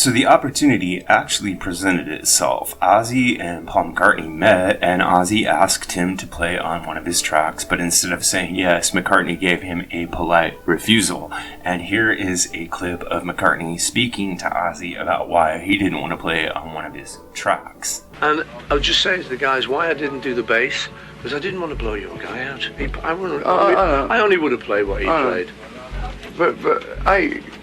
So the opportunity actually presented itself. Ozzy and Paul McCartney met, and Ozzy asked him to play on one of his tracks, but instead of saying yes, McCartney gave him a polite refusal. And here is a clip of McCartney speaking to Ozzy about why he didn't want to play on one of his tracks. And I was just saying to the guys why I didn't do the bass, because I didn't want to blow your guy out. I only would have played what he played.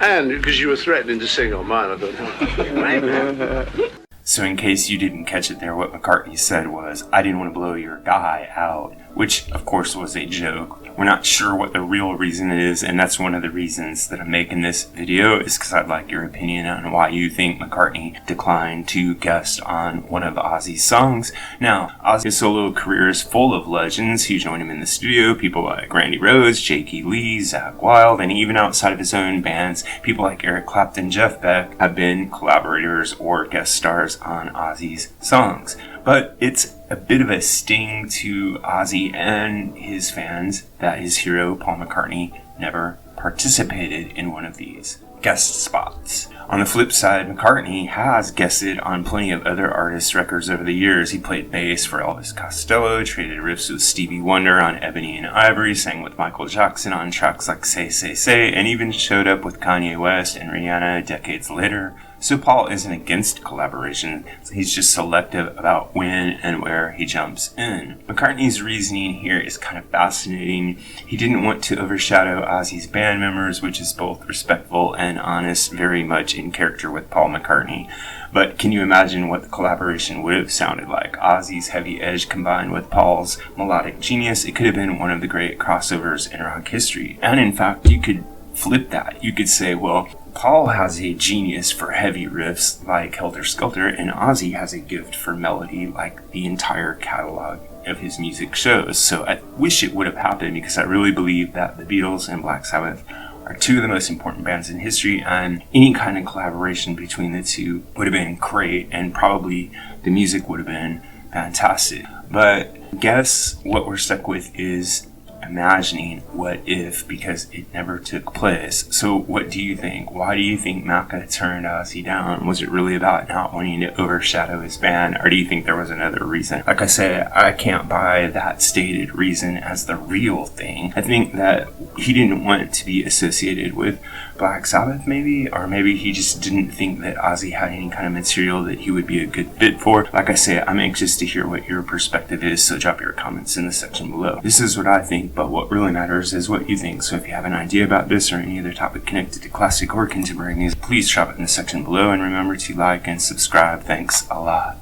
And because you were threatening to sing on mine, I thought, So in case you didn't catch it there, what McCartney said was, I didn't want to blow your guy out, which of course was a joke. We're not sure what the real reason is, and that's one of the reasons that I'm making this video, is because I'd like your opinion on why you think McCartney declined to guest on one of Ozzy's songs. Now, Ozzy's solo career is full of legends who joined him in the studio, people like Randy Rhoads, J.K. Lee, Zakk Wylde, and even outside of his own bands, people like Eric Clapton, Jeff Beck have been collaborators or guest stars on Ozzy's songs. But it's a bit of a sting to Ozzy and his fans that his hero, Paul McCartney, never participated in one of these guest spots. On the flip side, McCartney has guested on plenty of other artists' records over the years. He played bass for Elvis Costello, traded riffs with Stevie Wonder on Ebony and Ivory, sang with Michael Jackson on tracks like Say Say Say, and even showed up with Kanye West and Rihanna decades later. So Paul isn't against collaboration, he's just selective about when and where he jumps in. McCartney's reasoning here is kind of fascinating. He didn't want to overshadow Ozzy's band members, which is both respectful and honest, very much in character with Paul McCartney. But can you imagine what the collaboration would have sounded like? Ozzy's heavy edge combined with Paul's melodic genius. It could have been one of the great crossovers in rock history. And in fact, you could flip that. You could say, well, Paul has a genius for heavy riffs like Helter Skelter, and Ozzy has a gift for melody like the entire catalog of his music shows. So I wish it would have happened, because I really believe that the Beatles and Black Sabbath are two of the most important bands in history, and any kind of collaboration between the two would have been great, and probably the music would have been fantastic. But I guess what we're stuck with is imagining what if, because it never took place. So what do you think? Why do you think Macca turned Ozzy down? Was it really about not wanting to overshadow his band, or do you think there was another reason? Like I say, I can't buy that stated reason as the real thing. I think that he didn't want to be associated with Black Sabbath, maybe, or maybe he just didn't think that Ozzy had any kind of material that he would be a good fit for. Like I say, I'm anxious to hear what your perspective is, so drop your comments in the section below. This is what I think, but what really matters is what you think. So if you have an idea about this or any other topic connected to classic or contemporary music, please drop it in the section below, and remember to like and subscribe. Thanks a lot.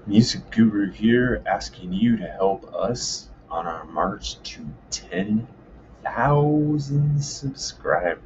Music Guru here, asking you to help us on our march to 10,000 subscribers.